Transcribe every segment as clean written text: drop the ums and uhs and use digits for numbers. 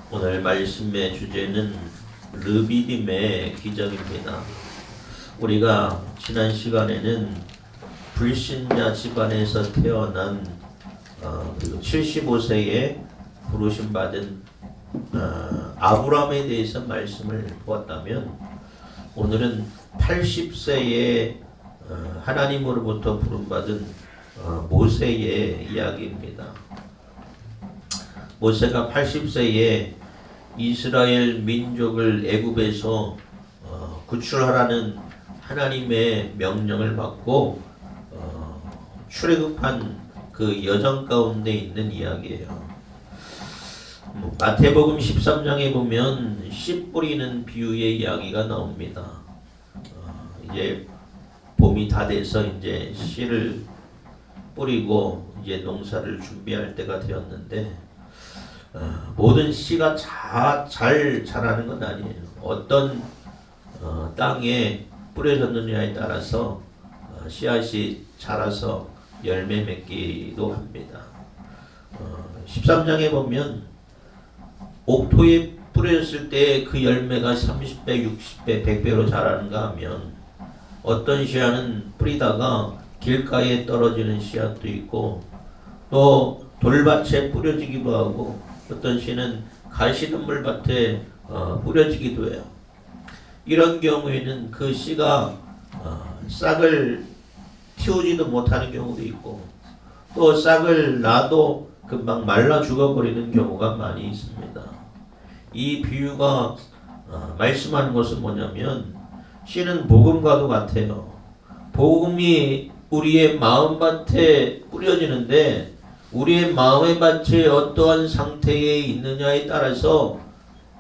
오늘 말씀의 주제는 르비딤의 기적입니다. 우리가 지난 시간에는 불신자 집안에서 태어난 75세에 부르심 받은 아브라함에 대해서 말씀을 보았다면, 오늘은 80세에 하나님으로부터 부름받은 모세의 이야기입니다. 모세가 80세에 이스라엘 민족을 애굽에서 구출하라는 하나님의 명령을 받고 출애굽한 그 여정 가운데 있는 이야기예요. 마태복음 13장에 보면 씨 뿌리는 비유의 이야기가 나옵니다. 이제 봄이 다 돼서 이제 씨를 뿌리고 이제 농사를 준비할 때가 되었는데, 모든 씨가 잘 자라는 건 아니에요. 어떤 땅에 뿌려졌느냐에 따라서 씨앗이 자라서 열매 맺기도 합니다. 13장에 보면 옥토에 뿌려졌을 때 그 열매가 30배, 60배, 100배로 자라는가 하면, 어떤 씨앗은 뿌리다가 길가에 떨어지는 씨앗도 있고, 또 돌밭에 뿌려지기도 하고, 어떤 씨는 가시덤불밭에 뿌려지기도 해요. 이런 경우에는 그 씨가 싹을 틔우지도 못하는 경우도 있고, 또 싹을 놔도 금방 말라 죽어버리는 경우가 많이 있습니다. 이 비유가 말씀하는 것은 뭐냐면, 씨는 복음과도 같아요. 복음이 우리의 마음밭에 뿌려지는데, 우리의 마음의 밭이 어떠한 상태에 있느냐에 따라서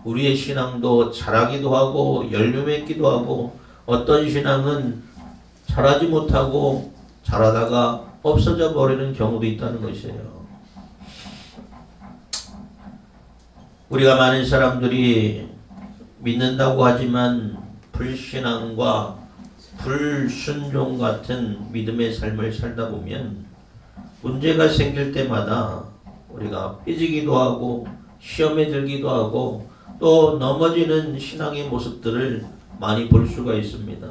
우리의 신앙도 자라기도 하고 열매 맺기도 하고, 어떤 신앙은 자라지 못하고 자라다가 없어져 버리는 경우도 있다는 것이에요. 우리가 많은 사람들이 믿는다고 하지만 불신앙과 불순종 같은 믿음의 삶을 살다 보면 문제가 생길 때마다 우리가 삐지기도 하고 시험에 들기도 하고 또 넘어지는 신앙의 모습들을 많이 볼 수가 있습니다.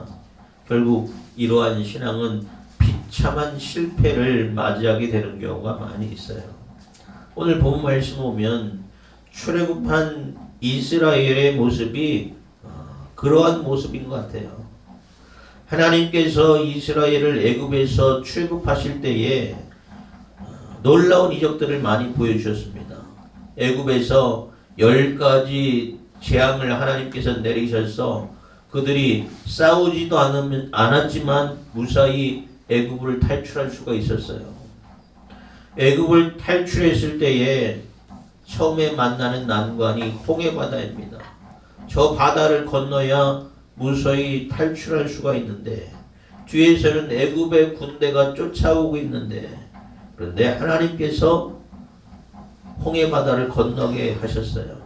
결국 이러한 신앙은 비참한 실패를 맞이하게 되는 경우가 많이 있어요. 오늘 본 말씀 보면 출애굽한 이스라엘의 모습이 그러한 모습인 것 같아요. 하나님께서 이스라엘을 애굽에서 출애굽하실 때에 놀라운 이적들을 많이 보여주셨습니다. 애굽에서 10가지 재앙을 하나님께서 내리셔서 그들이 싸우지도 않았지만 무사히 애굽을 탈출할 수가 있었어요. 애굽을 탈출했을 때에 처음에 만나는 난관이 홍해바다입니다. 저 바다를 건너야 무사히 탈출할 수가 있는데, 뒤에서는 애굽의 군대가 쫓아오고 있는데, 그런데 하나님께서 홍해바다를 건너게 하셨어요.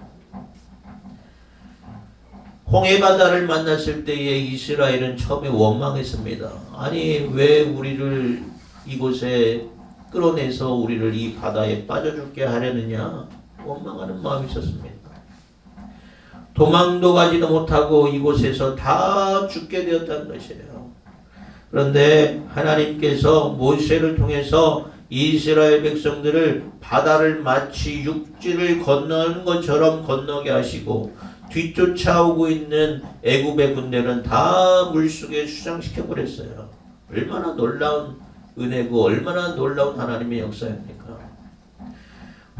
홍해바다를 만났을 때에 이스라엘은 처음에 원망했습니다. 아니, 왜 우리를 이곳에 끌어내서 우리를 이 바다에 빠져죽게 하려느냐, 원망하는 마음이 있었습니다. 도망도 가지도 못하고 이곳에서 다 죽게 되었다는 것이에요. 그런데 하나님께서 모세를 통해서 이스라엘 백성들을 바다를 마치 육지를 건너는 것처럼 건너게 하시고, 뒤쫓아오고 있는 애굽의 군대는 다 물속에 수장시켜 버렸어요. 얼마나 놀라운 은혜고 얼마나 놀라운 하나님의 역사입니까?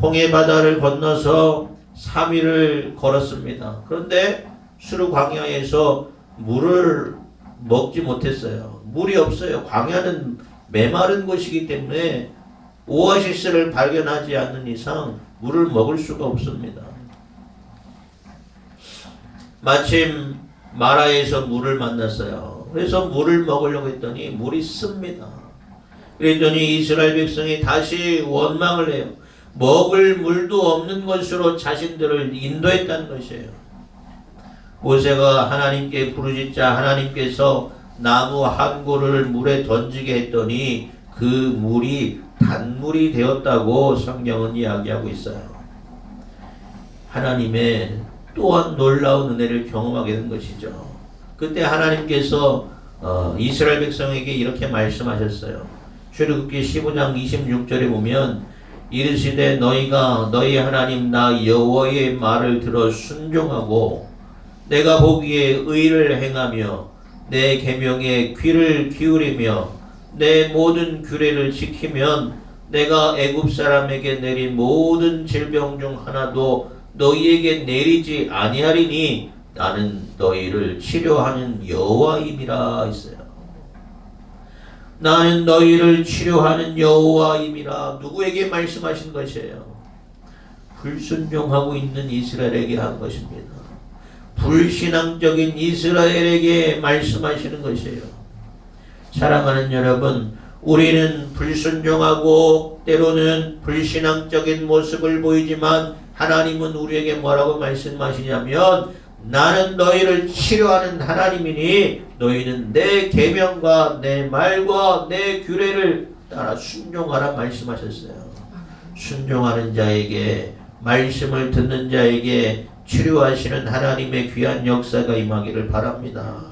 홍해바다를 건너서 3일을 걸었습니다. 그런데 수르 광야에서 물을 먹지 못했어요. 물이 없어요. 광야는 메마른 곳이기 때문에 오아시스를 발견하지 않는 이상 물을 먹을 수가 없습니다. 마침 마라에서 물을 만났어요. 그래서 물을 먹으려고 했더니 물이 씁니다. 그랬더니 이스라엘 백성이 다시 원망을 해요. 먹을 물도 없는 것으로 자신들을 인도했다는 것이에요. 모세가 하나님께 부르짖자 하나님께서 나무 한 고를 물에 던지게 했더니 그 물이 단물이 되었다고 성경은 이야기하고 있어요. 하나님의 또한 놀라운 은혜를 경험하게 된 것이죠. 그때 하나님께서 이스라엘 백성에게 이렇게 말씀하셨어요. 출애굽기 15장 26절에 보면 이르시되 너희가 너희 하나님 나 여호와의 말을 들어 순종하고 내가 보기에 의를 행하며 내 계명에 귀를 기울이며 내 모든 규례를 지키면 내가 애굽 사람에게 내린 모든 질병 중 하나도 너희에게 내리지 아니하리니 나는 너희를 치료하는 여호와임이라 했어요. 나는 너희를 치료하는 여호와임이라. 누구에게 말씀하신 것이에요? 불순종하고 있는 이스라엘에게 한 것입니다. 불신앙적인 이스라엘에게 말씀하시는 것이에요. 사랑하는 여러분, 우리는 불순종하고 때로는 불신앙적인 모습을 보이지만 하나님은 우리에게 뭐라고 말씀하시냐면 나는 너희를 치료하는 하나님이니 너희는 내 계명과 내 말과 내 규례를 따라 순종하라 말씀하셨어요. 순종하는 자에게, 말씀을 듣는 자에게 치료하시는 하나님의 귀한 역사가 임하기를 바랍니다.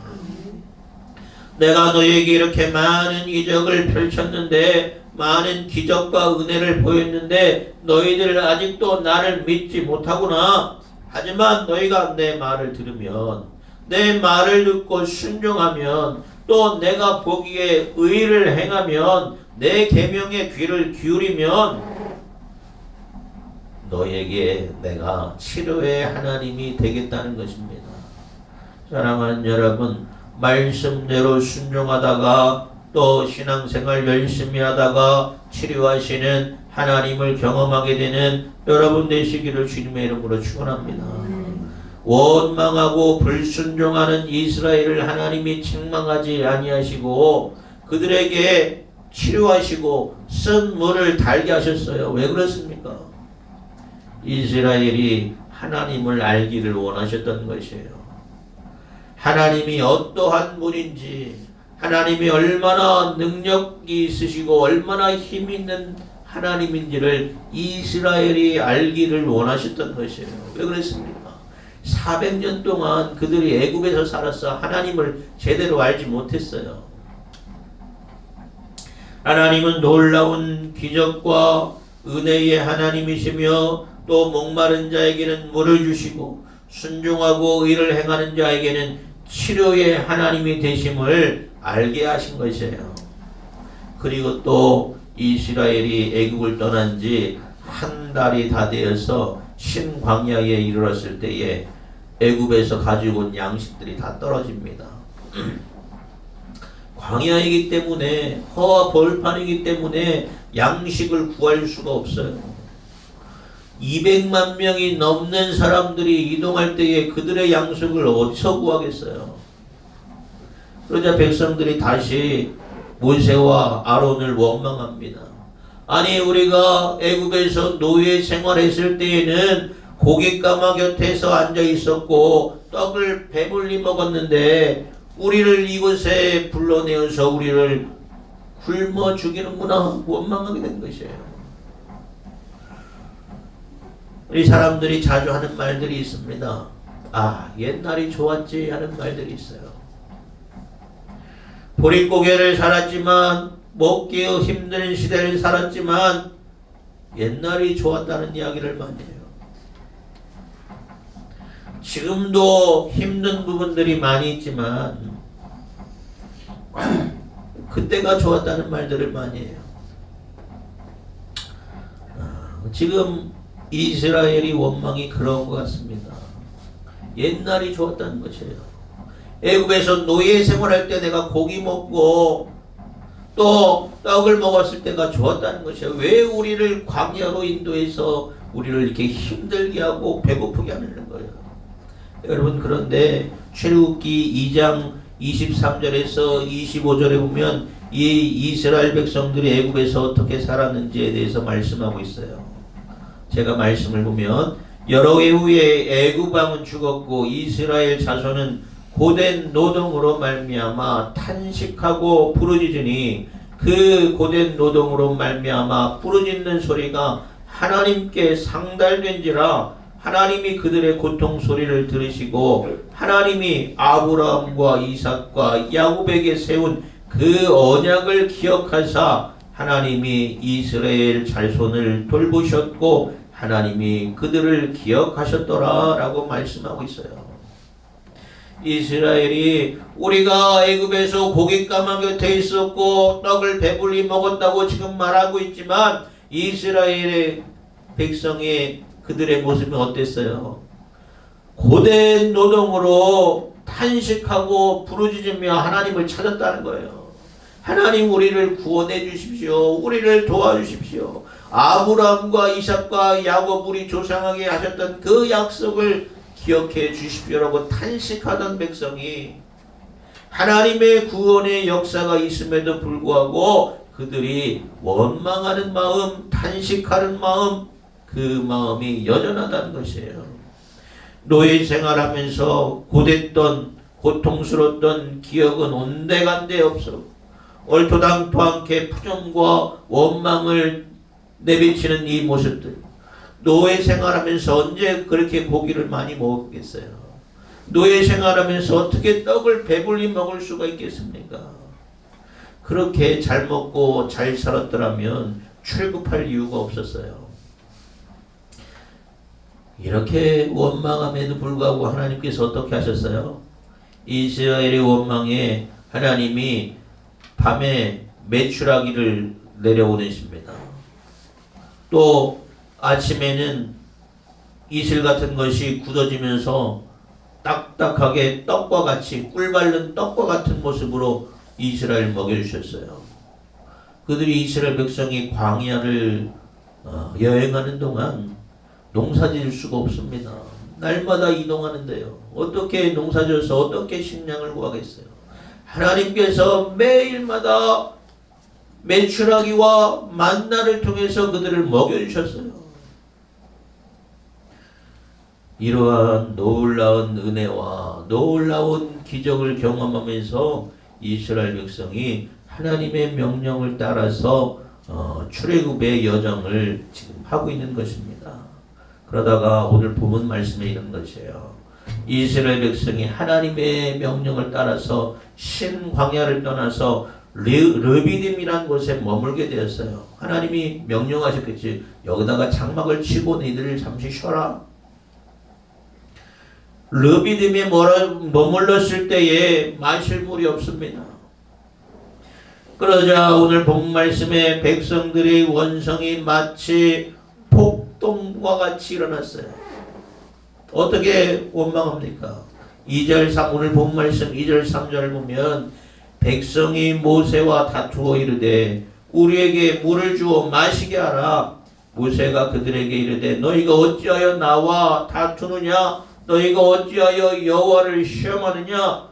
내가 너희에게 이렇게 많은 이적을 펼쳤는데, 많은 기적과 은혜를 보였는데 너희들 아직도 나를 믿지 못하구나. 하지만 너희가 내 말을 들으면, 내 말을 듣고 순종하면, 또 내가 보기에 의를 행하면, 내 계명에 귀를 기울이면 너희에게 내가 치료의 하나님이 되겠다는 것입니다. 사랑하는 여러분, 말씀대로 순종하다가 또 신앙생활 열심히 하다가 치료하시는 하나님을 경험하게 되는 여러분 되시기를 주님의 이름으로 축원합니다. 원망하고 불순종하는 이스라엘을 하나님이 책망하지 아니하시고 그들에게 치료하시고 쓴 물을 달게 하셨어요. 왜 그렇습니까? 이스라엘이 하나님을 알기를 원하셨던 것이에요. 하나님이 어떠한 분인지, 하나님이 얼마나 능력이 있으시고 얼마나 힘 있는 하나님인지를 이스라엘이 알기를 원하셨던 것이에요. 왜 그랬습니까? 400년 동안 그들이 애굽에서 살아서 하나님을 제대로 알지 못했어요. 하나님은 놀라운 기적과 은혜의 하나님이시며 또 목마른 자에게는 물을 주시고 순종하고 의를 행하는 자에게는 치료의 하나님이 되심을 알게 하신 것이에요. 그리고 또 이스라엘이 애굽을 떠난 지 한 달이 다 되어서 신광야에 이르렀을 때에 애굽에서 가지고 온 양식들이 다 떨어집니다. 광야이기 때문에, 허와 벌판이기 때문에 양식을 구할 수가 없어요. 200만 명이 넘는 사람들이 이동할 때에 그들의 양식을 어디서 구하겠어요? 그러자 백성들이 다시 모세와 아론을 원망합니다. 아니, 우리가 애굽에서 노예 생활했을 때에는 고깃가마 곁에서 앉아 있었고 떡을 배불리 먹었는데 우리를 이곳에 불러내어서 우리를 굶어 죽이는구나 원망하게 된 것이에요. 우리 사람들이 자주 하는 말들이 있습니다. 아, 옛날이 좋았지 하는 말들이 있어요. 보릿고개를 살았지만, 먹기 힘든 시대를 살았지만 옛날이 좋았다는 이야기를 많이 해요. 지금도 힘든 부분들이 많이 있지만 그때가 좋았다는 말들을 많이 해요. 지금 이스라엘이 원망이 그런 것 같습니다. 옛날이 좋았다는 것이에요. 애굽에서 노예 생활할 때 내가 고기 먹고 또 떡을 먹었을 때가 좋았다는 것이에요. 왜 우리를 광야로 인도해서 우리를 이렇게 힘들게 하고 배고프게 하는 거예요. 여러분, 그런데 출애굽기 2장 23절에서 25절에 보면 이 이스라엘 백성들이 애굽에서 어떻게 살았는지에 대해서 말씀하고 있어요. 제가 말씀을 보면 여러 해 후에 애굽 왕은 죽었고 이스라엘 자손은 고된 노동으로 말미암아 탄식하고 부르짖으니 그 고된 노동으로 말미암아 부르짖는 소리가 하나님께 상달된지라 하나님이 그들의 고통 소리를 들으시고 하나님이 아브라함과 이삭과 야곱에게 세운 그 언약을 기억하사 하나님이 이스라엘 자손을 돌보셨고 하나님이 그들을 기억하셨더라 라고 말씀하고 있어요. 이스라엘이 우리가 애굽에서 고깃가마 곁에 있었고 떡을 배불리 먹었다고 지금 말하고 있지만 이스라엘의 백성의 그들의 모습이 어땠어요? 고된 노동으로 탄식하고 부르짖으며 하나님을 찾았다는 거예요. 하나님 우리를 구원해 주십시오. 우리를 도와주십시오. 아브라함과 이삭과 야곱 우리 조상에게 하셨던 그 약속을 기억해 주십시오라고 탄식하던 백성이 하나님의 구원의 역사가 있음에도 불구하고 그들이 원망하는 마음, 탄식하는 마음, 그 마음이 여전하다는 것이에요. 노예 생활하면서 고됐던 고통스러웠던 기억은 온데간데 없어. 얼토당토 않게 푸념과 원망을 내비치는 이 모습들. 노예 생활하면서 언제 그렇게 고기를 많이 먹었겠어요? 노예 생활하면서 어떻게 떡을 배불리 먹을 수가 있겠습니까? 그렇게 잘 먹고 잘 살았더라면 출급할 이유가 없었어요. 이렇게 원망함에도 불구하고 하나님께서 어떻게 하셨어요? 이스라엘의 원망에 하나님이 밤에 메추라기를 내려보내십니다. 또 아침에는 이슬 같은 것이 굳어지면서 딱딱하게 떡과 같이 꿀 바른 떡과 같은 모습으로 이스라엘 먹여주셨어요. 그들이 이스라엘 백성이 광야를 여행하는 동안 농사 지을 수가 없습니다. 날마다 이동하는데요. 어떻게 농사 지어서 어떻게 식량을 구하겠어요? 하나님께서 매일마다 메추라기와 만나를 통해서 그들을 먹여주셨어요. 이러한 놀라운 은혜와 놀라운 기적을 경험하면서 이스라엘 백성이 하나님의 명령을 따라서 출애굽의 여정을 지금 하고 있는 것입니다. 그러다가 오늘 본문 말씀에 이런 것이에요. 이스라엘 백성이 하나님의 명령을 따라서 신광야를 떠나서 르비딤이라는 곳에 머물게 되었어요. 하나님이 명령하셨겠지. 여기다가 장막을 치고 너희들을 잠시 쉬어라. 르비딤에 머물렀을 때에 마실 물이 없습니다. 그러자 오늘 본 말씀에 백성들의 원성이 마치 폭동과 같이 일어났어요. 어떻게 원망합니까? 2절 3 오늘 본 말씀 2절 3절을 보면 백성이 모세와 다투어 이르되 우리에게 물을 주어 마시게 하라. 모세가 그들에게 이르되 너희가 어찌하여 나와 다투느냐? 너희가 어찌하여 여호와를 시험하느냐?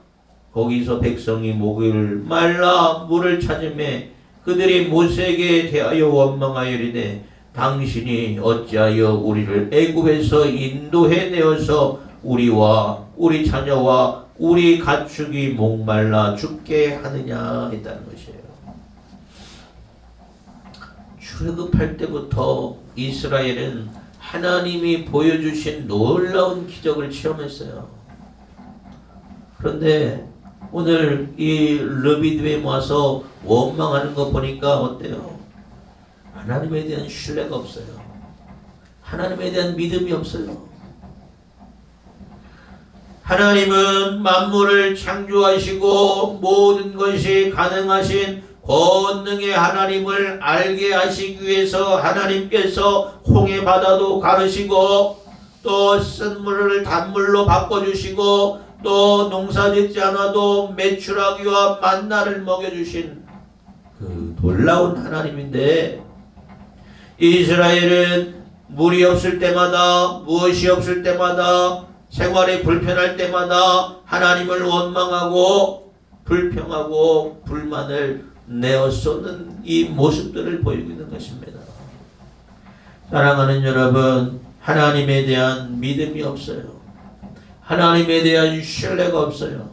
거기서 백성이 목을 말라 물을 찾으매 그들이 모세에게 대하여 원망하여 이르되 당신이 어찌하여 우리를 애굽에서 인도해 내어서 우리와 우리 자녀와 우리 가축이 목말라 죽게 하느냐 했다는 것이에요. 출애굽할 때부터 이스라엘은 하나님이 보여주신 놀라운 기적을 체험했어요. 그런데 오늘 이 르비딤에 와서 원망하는 거 보니까 어때요? 하나님에 대한 신뢰가 없어요. 하나님에 대한 믿음이 없어요. 하나님은 만물을 창조하시고 모든 것이 가능하신 권능의 하나님을 알게 하시기 위해서 하나님께서 홍해 바다도 가르시고 또 쓴 물을 단물로 바꿔주시고 또 농사 짓지 않아도 메추라기와 만나를 먹여주신 그 놀라운 하나님인데 이스라엘은 물이 없을 때마다 무엇이 없을 때마다 생활이 불편할 때마다 하나님을 원망하고 불평하고 불만을 내어 쏟는 이 모습들을 보이고 있는 것입니다. 사랑하는 여러분, 하나님에 대한 믿음이 없어요. 하나님에 대한 신뢰가 없어요.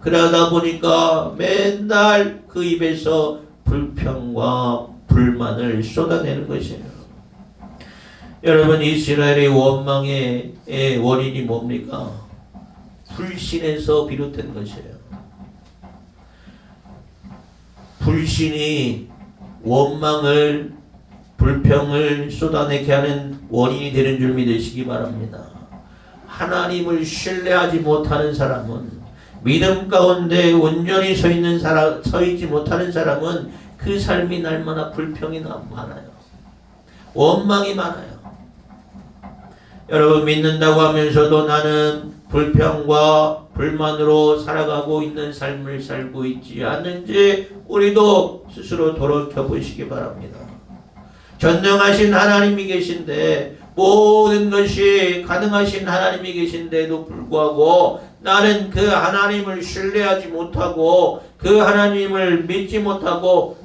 그러다 보니까 맨날 그 입에서 불평과 불만을 쏟아내는 것이에요. 여러분, 이스라엘의 원망의 원인이 뭡니까? 불신에서 비롯된 것이에요. 불신이 원망을, 불평을 쏟아내게 하는 원인이 되는 줄 믿으시기 바랍니다. 하나님을 신뢰하지 못하는 사람은, 믿음 가운데 온전히 서 있지 못하는 사람은 그 삶이 날마다 불평이 많아요. 원망이 많아요. 여러분, 믿는다고 하면서도 나는 불평과 불만으로 살아가고 있는 삶을 살고 있지 않는지 우리도 스스로 돌이켜 보시기 바랍니다. 전능하신 하나님이 계신데, 모든 것이 가능하신 하나님이 계신데도 불구하고 나는 그 하나님을 신뢰하지 못하고 그 하나님을 믿지 못하고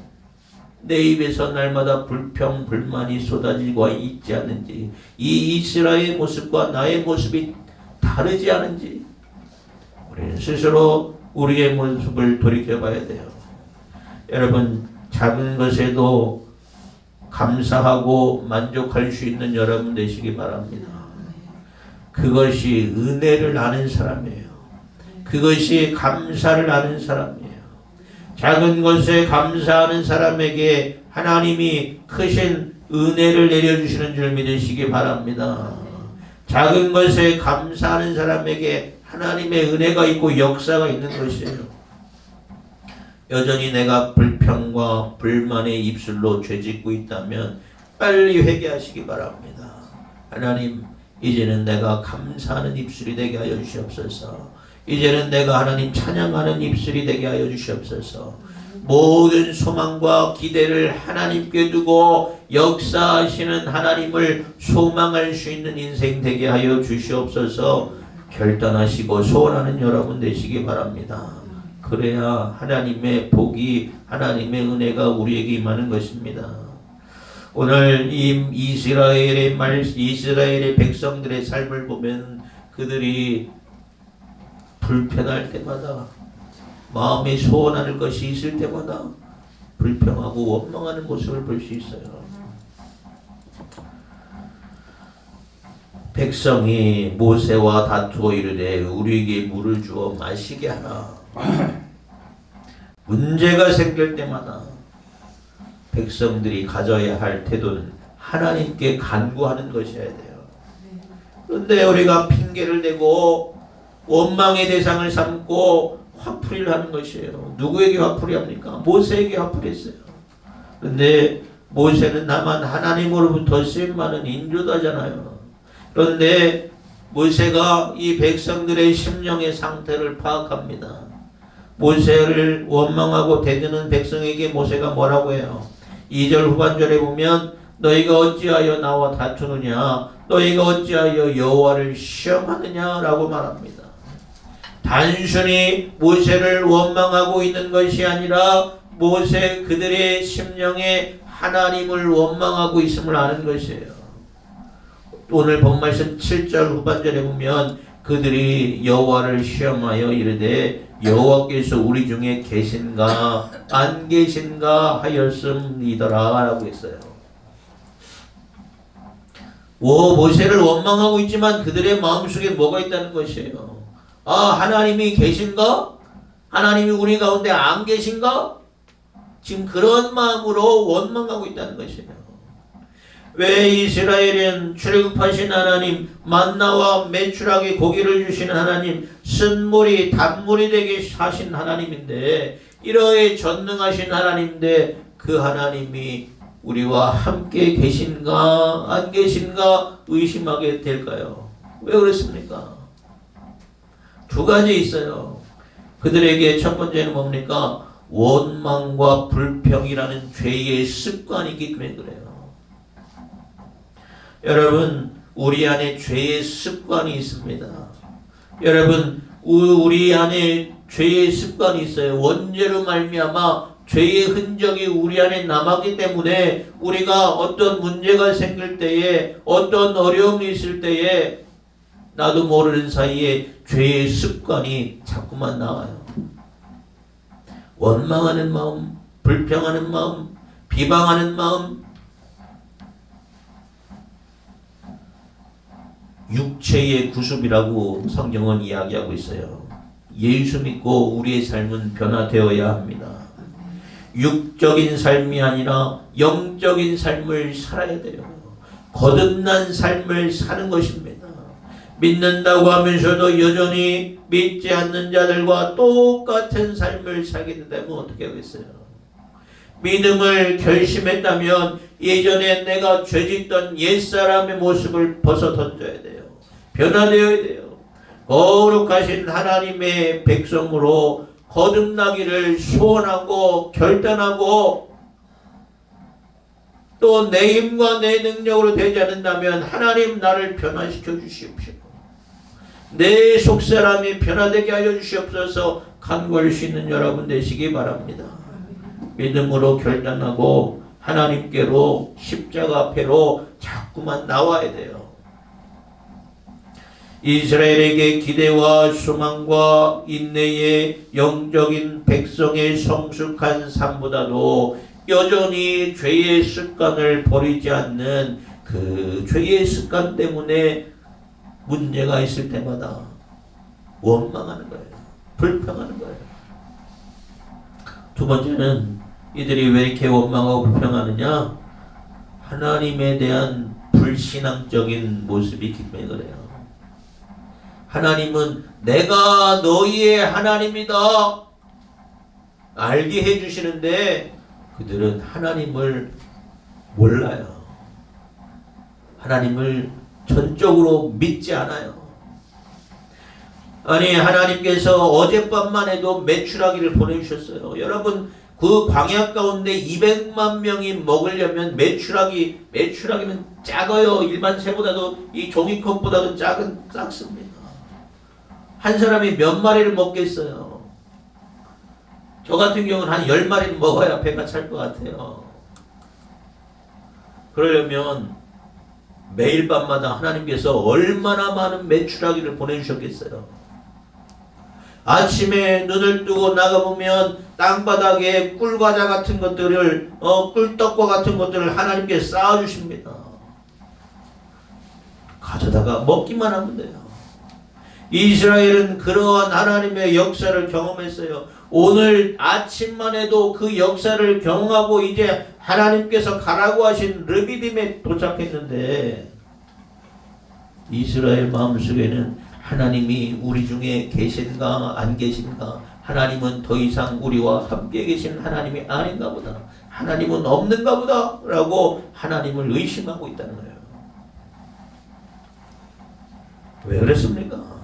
내 입에서 날마다 불평, 불만이 쏟아지고 있지 않는지, 이 이스라엘의 모습과 나의 모습이 다르지 않은지 우리는 스스로 우리의 모습을 돌이켜봐야 돼요. 여러분, 작은 것에도 감사하고 만족할 수 있는 여러분 되시기 바랍니다. 그것이 은혜를 아는 사람이에요. 그것이 감사를 아는 사람이에요. 작은 것에 감사하는 사람에게 하나님이 크신 은혜를 내려주시는 줄 믿으시기 바랍니다. 작은 것에 감사하는 사람에게 하나님의 은혜가 있고 역사가 있는 것이에요. 여전히 내가 불평과 불만의 입술로 죄짓고 있다면 빨리 회개하시기 바랍니다. 하나님, 이제는 내가 감사하는 입술이 되게 하여 주시옵소서. 이제는 내가 하나님 찬양하는 입술이 되게 하여 주시옵소서. 모든 소망과 기대를 하나님께 두고 역사하시는 하나님을 소망할 수 있는 인생 되게 하여 주시옵소서. 결단하시고 소원하는 여러분 되시기 바랍니다. 그래야 하나님의 복이, 하나님의 은혜가 우리에게 임하는 것입니다. 오늘 이 이스라엘의 백성들의 삶을 보면 그들이 불편할 때마다, 마음에 소원하는 것이 있을 때마다 불평하고 원망하는 모습을 볼 수 있어요. 백성이 모세와 다투어 이르되 우리에게 물을 주어 마시게 하라. 문제가 생길 때마다 백성들이 가져야 할 태도는 하나님께 간구하는 것이어야 돼요. 그런데 우리가 핑계를 대고 원망의 대상을 삼고 화풀이를 하는 것이에요. 누구에게 화풀이 합니까? 모세에게 화풀이했어요. 그런데 모세는 다만 하나님으로부터 쓰임받은 인도자잖아요. 그런데 모세가 이 백성들의 심령의 상태를 파악합니다. 모세를 원망하고 대드는 백성에게 모세가 뭐라고 해요? 2절 후반절에 보면 너희가 어찌하여 나와 다투느냐, 너희가 어찌하여 여호와를 시험하느냐 라고 말합니다. 단순히 모세를 원망하고 있는 것이 아니라 모세 그들의 심령에 하나님을 원망하고 있음을 아는 것이에요. 오늘 본말씀 7절 후반절에 보면 그들이 여호와를 시험하여 이르되 여호와께서 우리 중에 계신가 안 계신가 하였음이더라 라고 했어요. 모세를 원망하고 있지만 그들의 마음속에 뭐가 있다는 것이에요. 아, 하나님이 계신가? 하나님이 우리 가운데 안 계신가? 지금 그런 마음으로 원망하고 있다는 것이에요. 왜 이스라엘은 출애굽하신 하나님, 만나와 매출하게 고기를 주시는 하나님, 쓴물이 단물이 되게 하신 하나님인데, 이러해 전능하신 하나님인데 그 하나님이 우리와 함께 계신가 안 계신가 의심하게 될까요? 왜 그렇습니까? 두 가지 있어요. 그들에게 첫 번째는 뭡니까? 원망과 불평이라는 죄의 습관이기 때문에 그래요. 여러분, 우리 안에 죄의 습관이 있습니다. 여러분, 우리 안에 죄의 습관이 있어요. 원죄로 말미암아 죄의 흔적이 우리 안에 남았기 때문에 우리가 어떤 문제가 생길 때에, 어떤 어려움이 있을 때에 나도 모르는 사이에 죄의 습관이 자꾸만 나와요. 원망하는 마음, 불평하는 마음, 비방하는 마음, 육체의 구습이라고 성경은 이야기하고 있어요. 예수 믿고 우리의 삶은 변화되어야 합니다. 육적인 삶이 아니라 영적인 삶을 살아야 돼요. 거듭난 삶을 사는 것입니다. 믿는다고 하면서도 여전히 믿지 않는 자들과 똑같은 삶을 살게 된다면 어떻게 하겠어요? 믿음을 결심했다면 예전에 내가 죄짓던 옛사람의 모습을 벗어 던져야 돼요. 변화되어야 돼요. 거룩하신 하나님의 백성으로 거듭나기를 소원하고 결단하고, 또 내 힘과 내 능력으로 되지 않는다면 하나님 나를 변화시켜 주시옵시고 내 속사람이 변화되게 하여 주시옵소서. 간구할 수 있는 여러분 되시기 바랍니다. 믿음으로 결단하고 하나님께로 십자가 앞에로 자꾸만 나와야 돼요. 이스라엘에게 기대와 소망과 인내의 영적인 백성의 성숙한 삶보다도 여전히 죄의 습관을 버리지 않는 그 죄의 습관 때문에 문제가 있을 때마다 원망하는 거예요. 불평하는 거예요. 두 번째는 이들이 왜 이렇게 원망하고 불평하느냐? 하나님에 대한 불신앙적인 모습이 있기 때문에 그래요. 하나님은 내가 너희의 하나님이다 알게 해주시는데 그들은 하나님을 몰라요. 하나님을 전적으로 믿지 않아요. 아니, 하나님께서 어젯밤만 해도 메추라기를 보내주셨어요. 여러분, 그 광야 가운데 200만 명이 먹으려면 메추라기는 작아요. 일반 새보다도, 이 종이컵보다도 작습니다. 한 사람이 몇 마리를 먹겠어요? 저 같은 경우는 한 10마리는 먹어야 배가 찰 것 같아요. 그러려면 매일 밤마다 하나님께서 얼마나 많은 메추라기를 보내주셨겠어요. 아침에 눈을 뜨고 나가보면 땅바닥에 꿀과자 같은 것들을 꿀떡과 같은 것들을 하나님께 쌓아주십니다. 가져다가 먹기만 하면 돼요. 이스라엘은 그러한 하나님의 역사를 경험했어요. 오늘 아침만 해도 그 역사를 경험하고 이제 하나님께서 가라고 하신 르비딤에 도착했는데 이스라엘 마음속에는 하나님이 우리 중에 계신가 안 계신가, 하나님은 더 이상 우리와 함께 계신 하나님이 아닌가 보다, 하나님은 없는가 보다 라고 하나님을 의심하고 있다는 거예요. 왜 그랬습니까?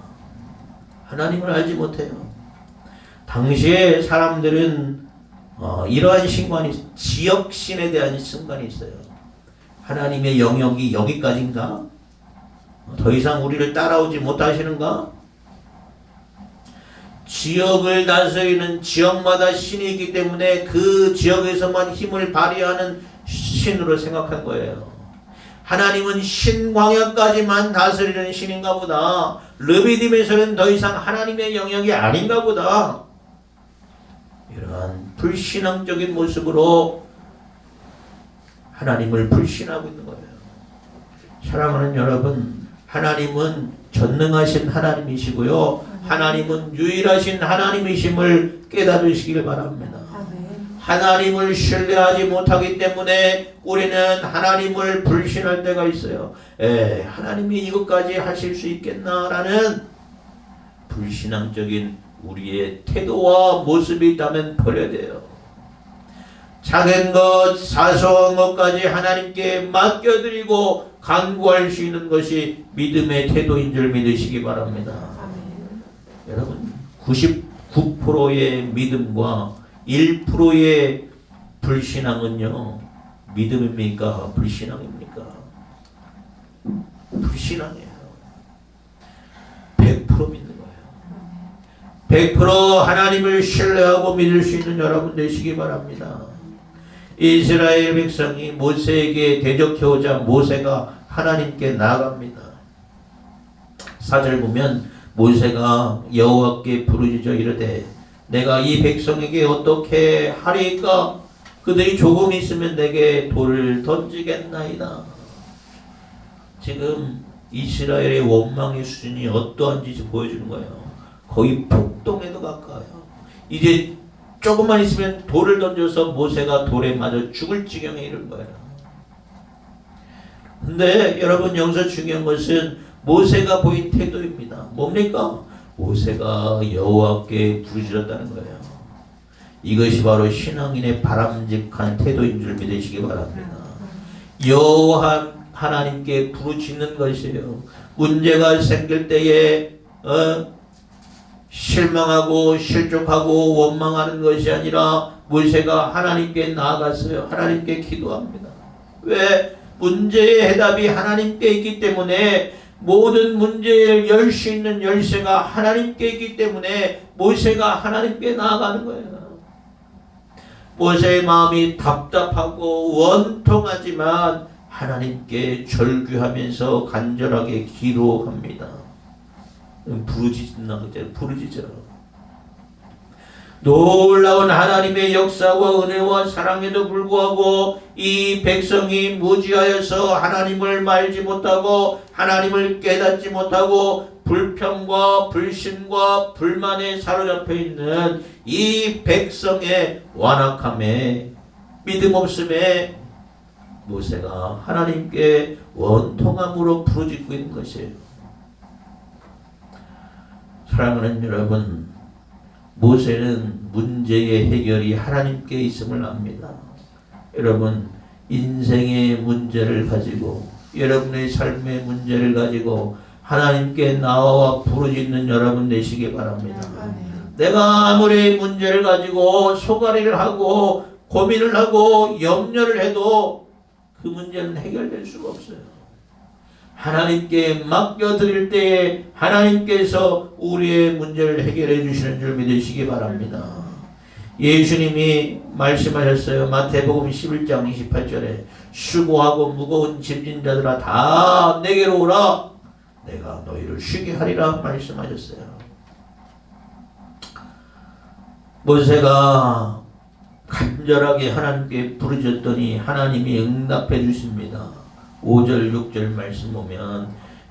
하나님을 알지 못해요. 당시에 사람들은 이러한 신관이, 지역신에 대한 신관이 있어요. 하나님의 영역이 여기까지인가? 더 이상 우리를 따라오지 못하시는가? 지역을 다스리는 지역마다 신이 있기 때문에 그 지역에서만 힘을 발휘하는 신으로 생각한 거예요. 하나님은 신광야까지만 다스리는 신인가 보다. 르비딤에서는 더 이상 하나님의 영역이 아닌가 보다. 이러한 불신앙적인 모습으로 하나님을 불신하고 있는 거예요. 사랑하는 여러분, 하나님은 전능하신 하나님이시고요, 하나님은 유일하신 하나님이심을 깨달으시길 바랍니다. 하나님을 신뢰하지 못하기 때문에 우리는 하나님을 불신할 때가 있어요. 하나님이 이것까지 하실 수 있겠나라는 불신앙적인 우리의 태도와 모습이 있다면 버려야 돼요. 작은 것, 사소한 것까지 하나님께 맡겨드리고 간구할 수 있는 것이 믿음의 태도인 줄 믿으시기 바랍니다. 여러분, 99%의 믿음과 1%의 불신앙은요, 믿음입니까? 불신앙입니까? 불신앙이에요. 100% 믿는 거예요. 100% 하나님을 신뢰하고 믿을 수 있는 여러분 되시기 바랍니다. 이스라엘 백성이 모세에게 대적해오자 모세가 하나님께 나아갑니다. 4절 보면 모세가 여호와께 부르짖어 이르되 내가 이 백성에게 어떻게 하리까? 그들이 조금 있으면 내게 돌을 던지겠나이다. 지금 이스라엘의 원망의 수준이 어떠한지 보여주는 거예요. 거의 폭동에도 가까워요. 이제 조금만 있으면 돌을 던져서 모세가 돌에 맞아 죽을 지경에 이른 거예요. 근데 여러분 여기서 중요한 것은 모세가 보인 태도입니다. 뭡니까? 모세가 여호와께 부르짖었다는 거예요. 이것이 바로 신앙인의 바람직한 태도인 줄 믿으시기 바랍니다. 여호와 하나님께 부르짖는 것이에요. 문제가 생길 때에 실망하고 실족하고 원망하는 것이 아니라 모세가 하나님께 나아갔어요. 하나님께 기도합니다. 왜? 문제의 해답이 하나님께 있기 때문에 모든 문제를 열 수 있는 열쇠가 하나님께 있기 때문에 모세가 하나님께 나아가는 거예요. 모세의 마음이 답답하고 원통하지만 하나님께 절규하면서 간절하게 기도합니다. 부르짖어. 놀라운 하나님의 역사와 은혜와 사랑에도 불구하고 이 백성이 무지하여서 하나님을 말지 못하고 하나님을 깨닫지 못하고 불평과 불신과 불만에 사로잡혀 있는 이 백성의 완악함에 믿음 없음에 모세가 하나님께 원통함으로 부르짖고 있는 것이에요. 사랑하는 여러분, 모세는 문제의 해결이 하나님께 있음을 압니다. 여러분, 인생의 문제를 가지고 여러분의 삶의 문제를 가지고 하나님께 나와 부르짖는 여러분 되시기 바랍니다. 내가 아무리 문제를 가지고 소가리를 하고 고민을 하고 염려를 해도 그 문제는 해결될 수가 없어요. 하나님께 맡겨드릴 때에 하나님께서 우리의 문제를 해결해 주시는 줄 믿으시기 바랍니다. 예수님이 말씀하셨어요. 마태복음 11장 28절에 수고하고 무거운 짐진 자들아 다 내게로 오라 내가 너희를 쉬게 하리라 말씀하셨어요. 모세가 간절하게 하나님께 부르짖었더니 하나님이 응답해 주십니다. 5절 6절 말씀 보면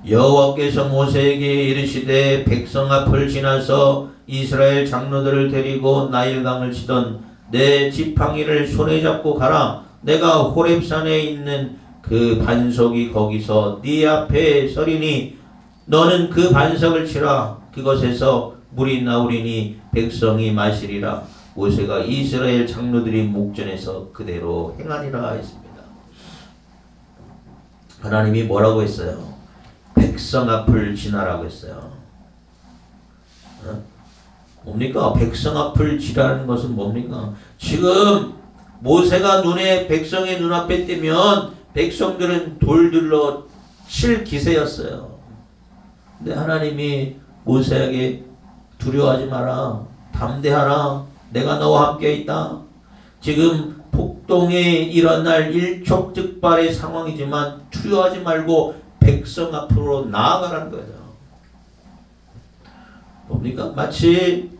여호와께서 모세에게 이르시되 백성 앞을 지나서 이스라엘 장로들을 데리고 나일강을 치던 내 지팡이를 손에 잡고 가라. 내가 호렙산에 있는 그 반석이 거기서 네 앞에 서리니 너는 그 반석을 치라. 그것에서 물이 나오리니 백성이 마시리라. 모세가 이스라엘 장로들이 목전에서 그대로 행하니라 했습니다. 하나님이 뭐라고 했어요? 백성 앞을 지나라고 했어요. 뭡니까? 백성 앞을 지나는 것은 뭡니까? 지금 모세가 백성의 눈앞에 띄면 백성들은 돌들로 칠 기세였어요. 근데 하나님이 모세에게 두려워하지 마라. 담대하라. 내가 너와 함께 있다. 지금 폭동이 일어날 일촉즉발의 상황이지만 두려워하지 말고 백성 앞으로 나아가라는 거예요. 뭡니까? 마치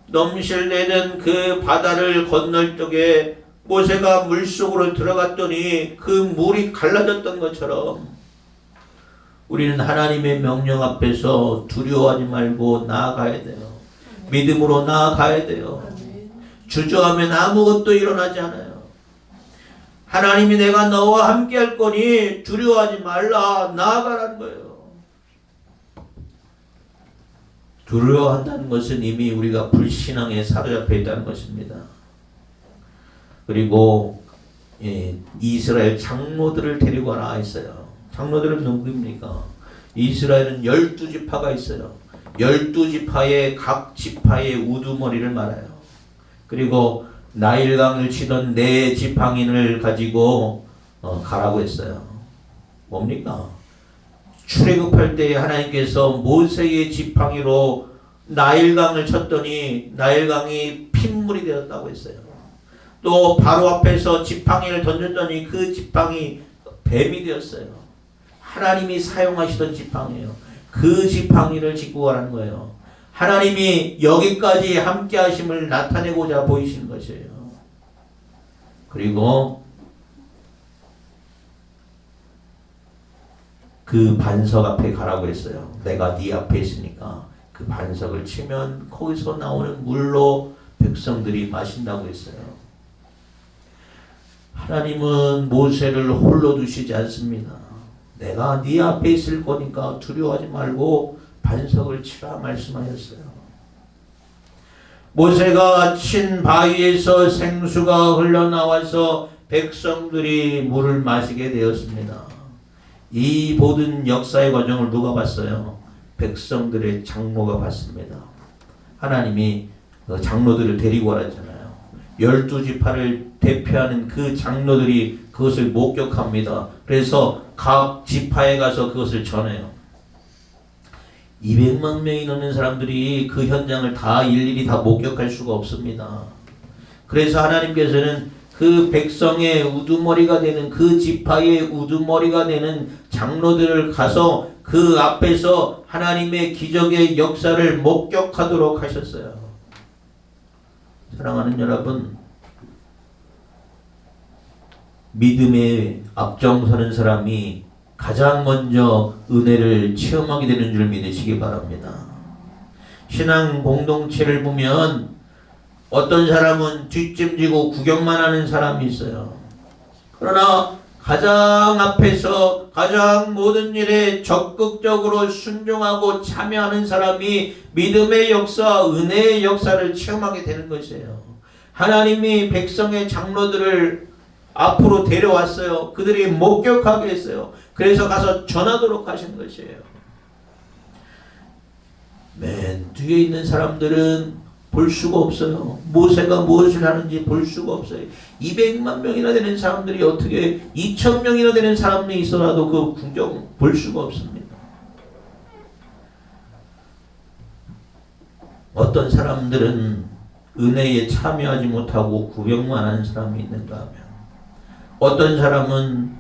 넘실대는 그 바다를 건널 적에 모세가 물속으로 들어갔더니 그 물이 갈라졌던 것처럼 우리는 하나님의 명령 앞에서 두려워하지 말고 나아가야 돼요. 믿음으로 나아가야 돼요. 주저하면 아무것도 일어나지 않아요. 하나님이 내가 너와 함께 할 거니 두려워하지 말라 나아가라는 거예요. 두려워한다는 것은 이미 우리가 불신앙에 사로잡혀 있다는 것입니다. 그리고 이스라엘 장로들을 데리고 가라 했어요. 장로들은 누구입니까? 이스라엘은 12지파가 있어요. 12지파의 각 지파의 우두머리를 말해요. 그리고 나일강을 치던 네 지팡이를 가지고 가라고 했어요. 뭡니까? 출애굽할 때 하나님께서 모세의 지팡이로 나일강을 쳤더니 나일강이 핏물이 되었다고 했어요. 또 바로 앞에서 지팡이를 던졌더니 그 지팡이 뱀이 되었어요. 하나님이 사용하시던 지팡이에요. 그 지팡이를 짚고 가라는 거예요. 하나님이 여기까지 함께 하심을 나타내고자 보이시는 것이에요. 그리고 그 반석 앞에 가라고 했어요. 내가 네 앞에 있으니까 그 반석을 치면 거기서 나오는 물로 백성들이 마신다고 했어요. 하나님은 모세를 홀로 두시지 않습니다. 내가 네 앞에 있을 거니까 두려워하지 말고 반석을 치라 말씀하셨어요. 모세가 친 바위에서 생수가 흘러나와서 백성들이 물을 마시게 되었습니다. 이 모든 역사의 과정을 누가 봤어요? 백성들의 장로가 봤습니다. 하나님이 장로들을 데리고 왔잖아요. 12지파를 대표하는 그 장로들이 그것을 목격합니다. 그래서 각 지파에 가서 그것을 전해요. 200만 명이 넘는 사람들이 그 현장을 다 일일이 다 목격할 수가 없습니다. 그래서 하나님께서는 그 백성의 우두머리가 되는 그 지파의 우두머리가 되는 장로들을 가서 그 앞에서 하나님의 기적의 역사를 목격하도록 하셨어요. 사랑하는 여러분, 믿음에 앞장서는 사람이 가장 먼저 은혜를 체험하게 되는 줄 믿으시기 바랍니다. 신앙 공동체를 보면 어떤 사람은 뒷짐지고 구경만 하는 사람이 있어요. 그러나 가장 앞에서 가장 모든 일에 적극적으로 순종하고 참여하는 사람이 믿음의 역사, 은혜의 역사를 체험하게 되는 것이에요. 하나님이 백성의 장로들을 앞으로 데려왔어요. 그들이 목격하게 했어요. 그래서 가서 전하도록 하신 것이에요. 맨 뒤에 있는 사람들은 볼 수가 없어요. 모세가 무엇을 하는지 볼 수가 없어요. 200만 명이나 되는 사람들이 어떻게 2,000명이나 되는 사람이 있어라도 그 궁정 볼 수가 없습니다. 어떤 사람들은 은혜에 참여하지 못하고 구경만 하는 사람이 있는가 하면, 어떤 사람은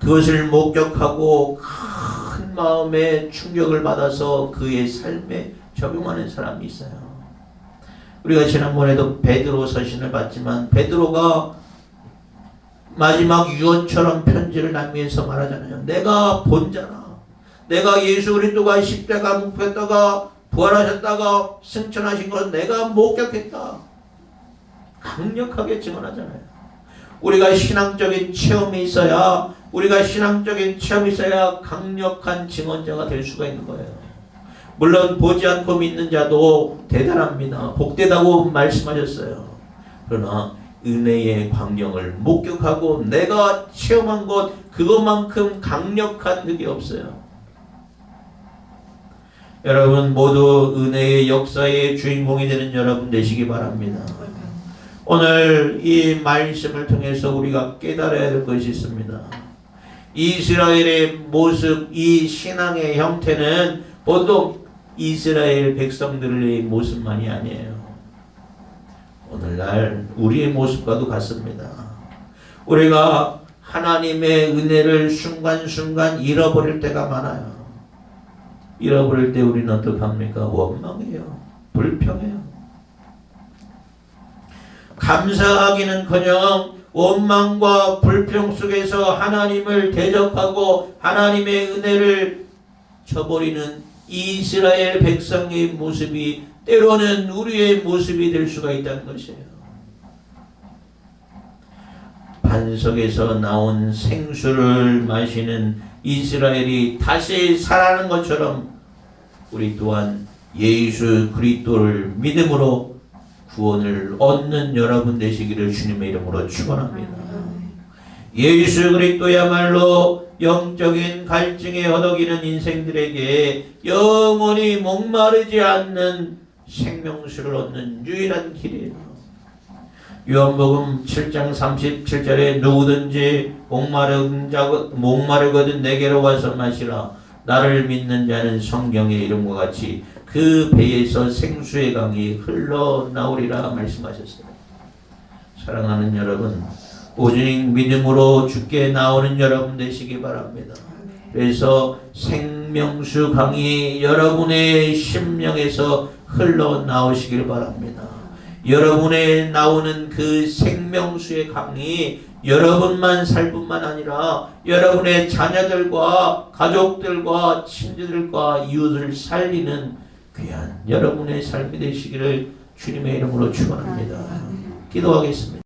그것을 목격하고 큰 마음의 충격을 받아서 그의 삶에 적용하는 사람이 있어요. 우리가 지난번에도 베드로 서신을 봤지만 베드로가 마지막 유언처럼 편지를 남기면서 말하잖아요. 내가 본자라. 내가 예수 그리스도가 십자가 묵혔다가 부활하셨다가 승천하신 것을 내가 목격했다. 강력하게 증언하잖아요. 우리가 신앙적인 체험이 있어야 강력한 증언자가 될 수가 있는 거예요. 물론 보지 않고 믿는 자도 대단합니다. 복되다고 말씀하셨어요. 그러나 은혜의 광경을 목격하고 내가 체험한 것 그것만큼 강력한 득이 없어요. 여러분 모두 은혜의 역사의 주인공이 되는 여러분 되시기 바랍니다. 오늘 이 말씀을 통해서 우리가 깨달아야 될 것이 있습니다. 이스라엘의 모습, 이 신앙의 형태는 보통 이스라엘 백성들의 모습만이 아니에요. 오늘날 우리의 모습과도 같습니다. 우리가 하나님의 은혜를 순간순간 잃어버릴 때가 많아요. 잃어버릴 때 우리는 어떻게 합니까? 원망해요. 불평해요. 감사하기는커녕 원망과 불평 속에서 하나님을 대적하고 하나님의 은혜를 저버리는 이스라엘 백성의 모습이 때로는 우리의 모습이 될 수가 있다는 것이에요. 반석에서 나온 생수를 마시는 이스라엘이 다시 살아나는 것처럼 우리 또한 예수 그리스도를 믿음으로 구원을 얻는 여러분 되시기를 주님의 이름으로 축원합니다. 예수 그리스도야말로 영적인 갈증에 허덕이는 인생들에게 영원히 목마르지 않는 생명수를 얻는 유일한 길이에요. 요한복음 7장 37절에 누구든지 목마르거든 내게로 와서 마시라. 나를 믿는 자는 성경의 이름과 같이 그 배에서 생수의 강이 흘러나오리라 말씀하셨어요. 사랑하는 여러분, 오직 믿음으로 주께 나오는 여러분 되시기 바랍니다. 그래서 생명수 강이 여러분의 심령에서 흘러나오시길 바랍니다. 여러분의 나오는 그 생명수의 강이 여러분만 살 뿐만 아니라 여러분의 자녀들과 가족들과 친지들과 이웃을 살리는 귀한 여러분의 삶이 되시기를 주님의 이름으로 축원합니다. 기도하겠습니다.